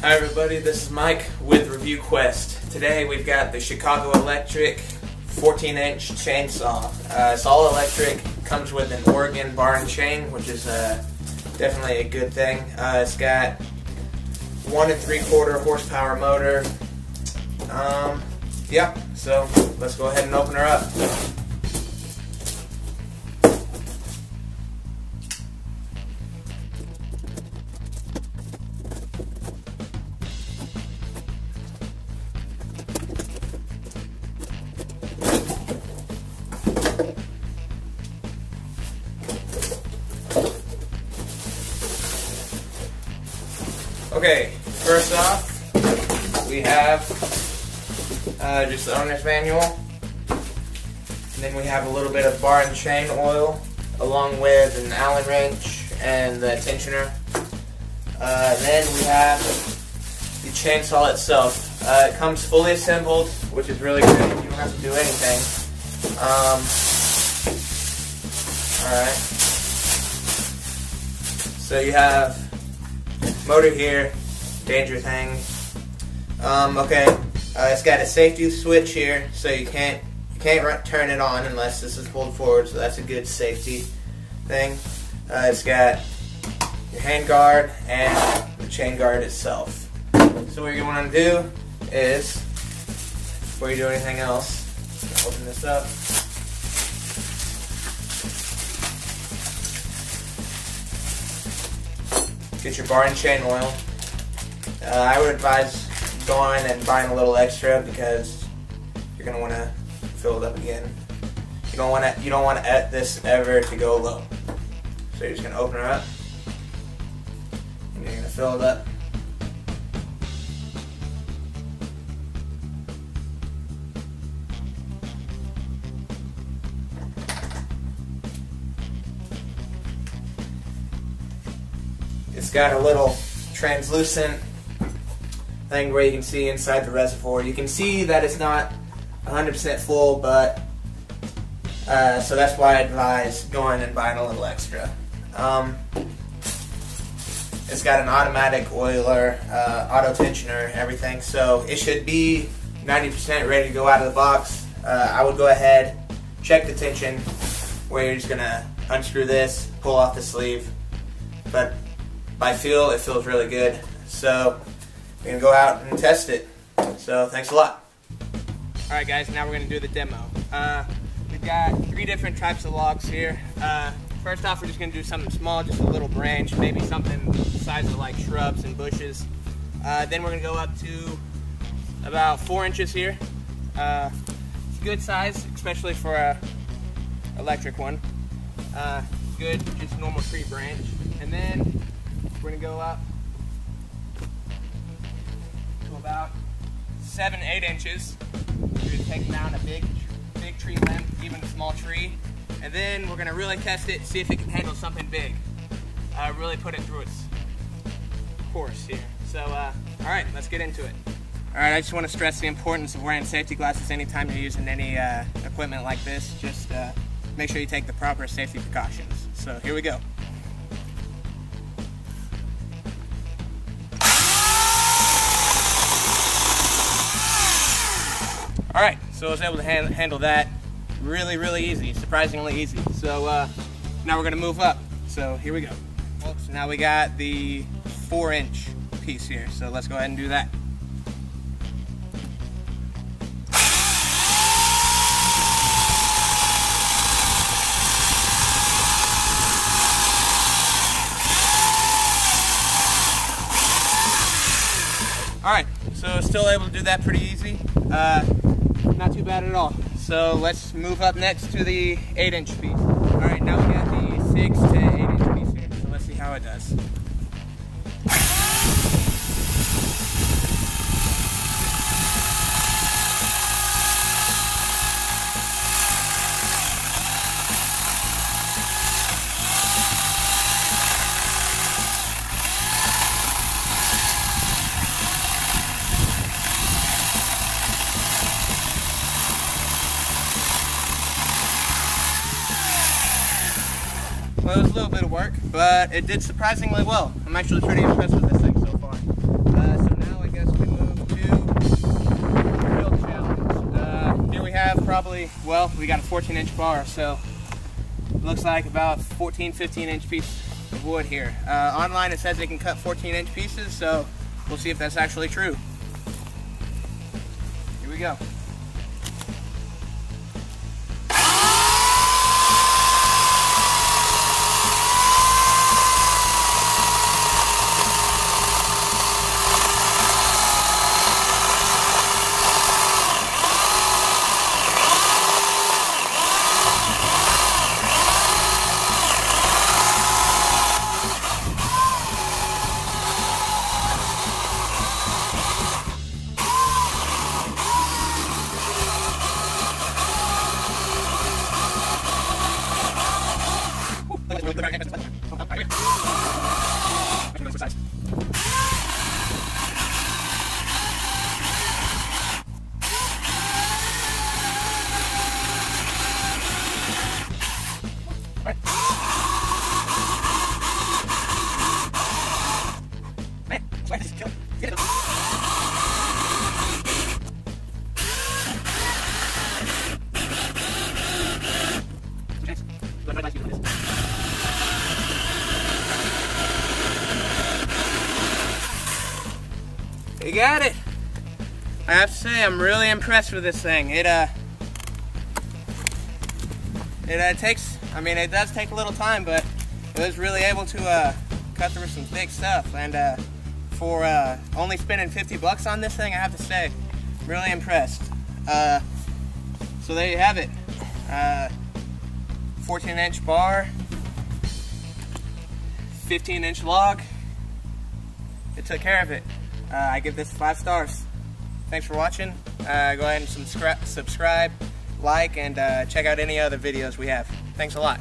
Hi everybody, this is Mike with Review Quest. Today we've got the Chicago Electric 14-inch chainsaw. It's all electric, comes with an Oregon bar and chain, which is definitely a good thing. It's got 1 3/4 horsepower motor. Yeah, so let's go ahead and open her up. Okay, first off, we have just the owner's manual, and then we have a little bit of bar and chain oil, along with an Allen wrench and the tensioner. Then we have the chainsaw itself. It comes fully assembled, which is really good. You don't have to do anything. Alright. So you have motor here, danger thing. Okay, it's got a safety switch here, so you can't turn it on unless this is pulled forward. So that's a good safety thing. It's got your hand guard and the chain guard itself. So what you're going to want to do is, before you do anything else, open this up. Get your bar and chain oil. I would advise going and buying a little extra because you're going to want to fill it up again. You don't want this ever to go low. So you're just going to open it up and you're going to fill it up. It's got a little translucent thing where you can see inside the reservoir. You can see that it's not 100% full, but so that's why I advise going and buying a little extra. It's got an automatic oiler, auto tensioner, everything, so it should be 90% ready to go out of the box. I would go ahead, check the tension, where you're just going to unscrew this, pull off the sleeve, but by feel, it feels really good. So we're going to go out and test it. So thanks a lot. Alright guys, now we're going to do the demo. We've got 3 different types of logs here. First off, we're just going to do something small, just a little branch, maybe something the size of like shrubs and bushes. Then we're going to go up to about 4 inches here. It's a good size, especially for a electric one. Good, just normal tree branch. And then we're going to go up to about 7-8 inches. We're going to take down a big tree limb, even a small tree. And then we're going to really test it, see if it can handle something big. Really put it through its course here. So, alright, let's get into it. Alright, I just want to stress the importance of wearing safety glasses anytime you're using any equipment like this. Just make sure you take the proper safety precautions. So, here we go. Alright, so I was able to handle that really easy, surprisingly easy. So now we're going to move up. So here we go. So now we got the 4-inch piece here. So let's go ahead and do that. Alright, so still able to do that pretty easy. Not too bad at all. So let's move up next to the 8-inch piece. Alright, now we got the 6 to 8-inch piece here. So let's see how it does. Well, it was a little bit of work, but it did surprisingly well. I'm actually pretty impressed with this thing so far. So now probably, well, we got a 14-inch bar, so it looks like about 14, 15-inch piece of wood here. Online it says they can cut 14-inch pieces, so we'll see if that's actually true. Here we go. You got it. I have to say, I'm really impressed with this thing. It takes, I mean, it does take a little time, but it was really able to cut through some thick stuff. And for only spending $50 on this thing, I have to say, really impressed. So there you have it. 14-inch bar, 15-inch log. It took care of it. I give this 5 stars. Thanks for watching. Go ahead and subscribe, like, and check out any other videos we have. Thanks a lot.